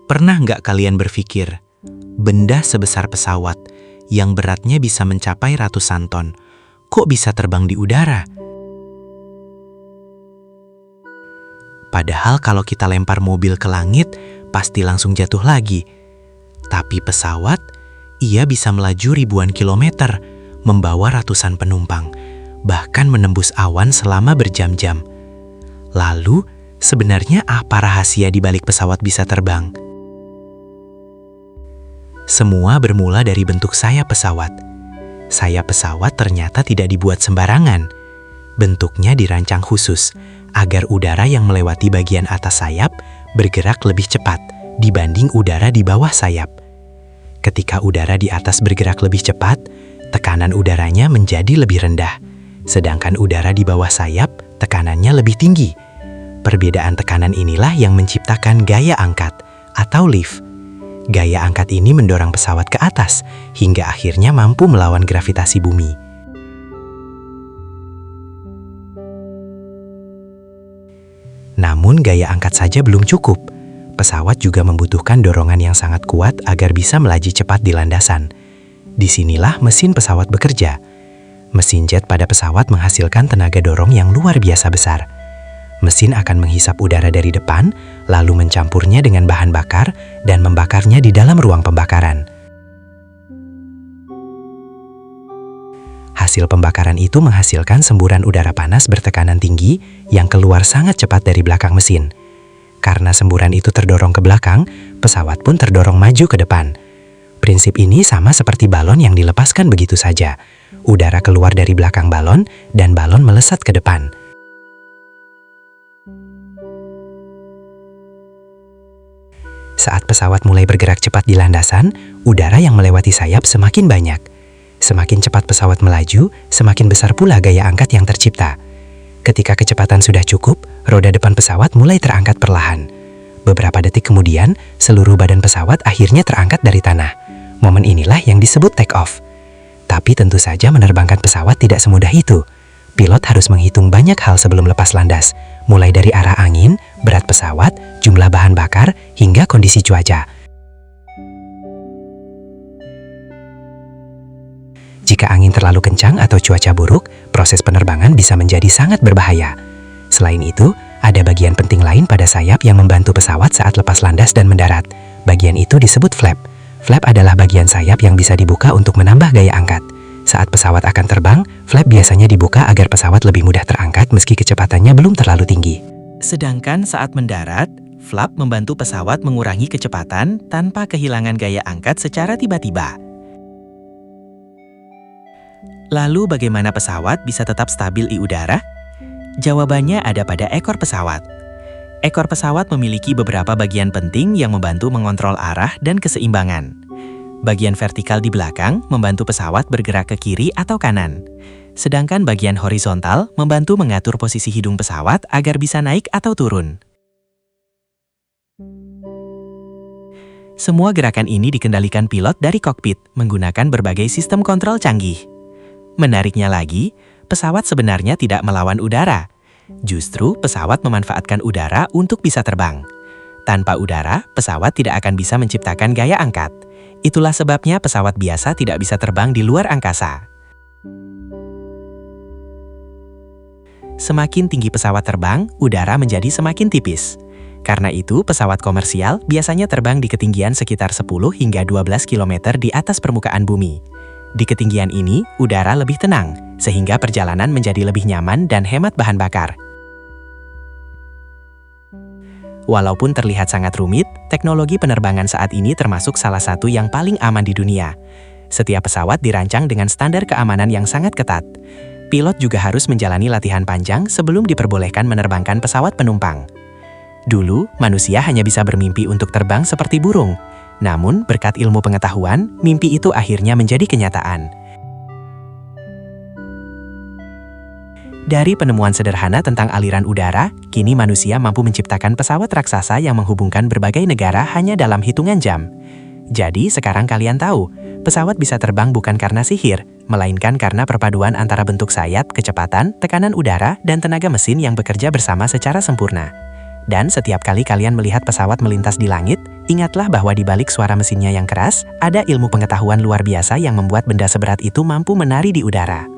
Pernah nggak kalian berpikir, benda sebesar pesawat yang beratnya bisa mencapai ratusan ton, kok bisa terbang di udara? Padahal kalau kita lempar mobil ke langit, pasti langsung jatuh lagi. Tapi pesawat, ia bisa melaju ribuan kilometer, membawa ratusan penumpang, bahkan menembus awan selama berjam-jam. Lalu, sebenarnya apa rahasia di balik pesawat bisa terbang? Semua bermula dari bentuk sayap pesawat. Sayap pesawat ternyata tidak dibuat sembarangan. Bentuknya dirancang khusus agar udara yang melewati bagian atas sayap bergerak lebih cepat dibanding udara di bawah sayap. Ketika udara di atas bergerak lebih cepat, tekanan udaranya menjadi lebih rendah. Sedangkan udara di bawah sayap, tekanannya lebih tinggi. Perbedaan tekanan inilah yang menciptakan gaya angkat atau lift. Gaya angkat ini mendorong pesawat ke atas hingga akhirnya mampu melawan gravitasi bumi. Namun gaya angkat saja belum cukup. Pesawat juga membutuhkan dorongan yang sangat kuat agar bisa melaju cepat di landasan. Disinilah mesin pesawat bekerja. Mesin jet pada pesawat menghasilkan tenaga dorong yang luar biasa besar. Mesin akan menghisap udara dari depan, lalu mencampurnya dengan bahan bakar dan membakarnya di dalam ruang pembakaran. Hasil pembakaran itu menghasilkan semburan udara panas bertekanan tinggi yang keluar sangat cepat dari belakang mesin. Karena semburan itu terdorong ke belakang, pesawat pun terdorong maju ke depan. Prinsip ini sama seperti balon yang dilepaskan begitu saja. Udara keluar dari belakang balon dan balon melesat ke depan. Saat pesawat mulai bergerak cepat di landasan, udara yang melewati sayap semakin banyak. Semakin cepat pesawat melaju, semakin besar pula gaya angkat yang tercipta. Ketika kecepatan sudah cukup, roda depan pesawat mulai terangkat perlahan. Beberapa detik kemudian, seluruh badan pesawat akhirnya terangkat dari tanah. Momen inilah yang disebut take off. Tapi tentu saja menerbangkan pesawat tidak semudah itu. Pilot harus menghitung banyak hal sebelum lepas landas, mulai dari arah angin, berat pesawat, jumlah bahan bakar, hingga kondisi cuaca. Jika angin terlalu kencang atau cuaca buruk, proses penerbangan bisa menjadi sangat berbahaya. Selain itu, ada bagian penting lain pada sayap yang membantu pesawat saat lepas landas dan mendarat. Bagian itu disebut flap. Flap adalah bagian sayap yang bisa dibuka untuk menambah gaya angkat. Saat pesawat akan terbang, flap biasanya dibuka agar pesawat lebih mudah terangkat meski kecepatannya belum terlalu tinggi. Sedangkan saat mendarat, flap membantu pesawat mengurangi kecepatan tanpa kehilangan gaya angkat secara tiba-tiba. Lalu bagaimana pesawat bisa tetap stabil di udara? Jawabannya ada pada ekor pesawat. Ekor pesawat memiliki beberapa bagian penting yang membantu mengontrol arah dan keseimbangan. Bagian vertikal di belakang membantu pesawat bergerak ke kiri atau kanan. Sedangkan bagian horizontal membantu mengatur posisi hidung pesawat agar bisa naik atau turun. Semua gerakan ini dikendalikan pilot dari kokpit menggunakan berbagai sistem kontrol canggih. Menariknya lagi, pesawat sebenarnya tidak melawan udara. Justru pesawat memanfaatkan udara untuk bisa terbang. Tanpa udara, pesawat tidak akan bisa menciptakan gaya angkat. Itulah sebabnya pesawat biasa tidak bisa terbang di luar angkasa. Semakin tinggi pesawat terbang, udara menjadi semakin tipis. Karena itu, pesawat komersial biasanya terbang di ketinggian sekitar 10 hingga 12 km di atas permukaan bumi. Di ketinggian ini, udara lebih tenang, sehingga perjalanan menjadi lebih nyaman dan hemat bahan bakar. Walaupun terlihat sangat rumit, teknologi penerbangan saat ini termasuk salah satu yang paling aman di dunia. Setiap pesawat dirancang dengan standar keamanan yang sangat ketat. Pilot juga harus menjalani latihan panjang sebelum diperbolehkan menerbangkan pesawat penumpang. Dulu, manusia hanya bisa bermimpi untuk terbang seperti burung. Namun, berkat ilmu pengetahuan, mimpi itu akhirnya menjadi kenyataan. Dari penemuan sederhana tentang aliran udara, kini manusia mampu menciptakan pesawat raksasa yang menghubungkan berbagai negara hanya dalam hitungan jam. Jadi, sekarang kalian tahu, pesawat bisa terbang bukan karena sihir, melainkan karena perpaduan antara bentuk sayap, kecepatan, tekanan udara, dan tenaga mesin yang bekerja bersama secara sempurna. Dan setiap kali kalian melihat pesawat melintas di langit, ingatlah bahwa di balik suara mesinnya yang keras, ada ilmu pengetahuan luar biasa yang membuat benda seberat itu mampu menari di udara.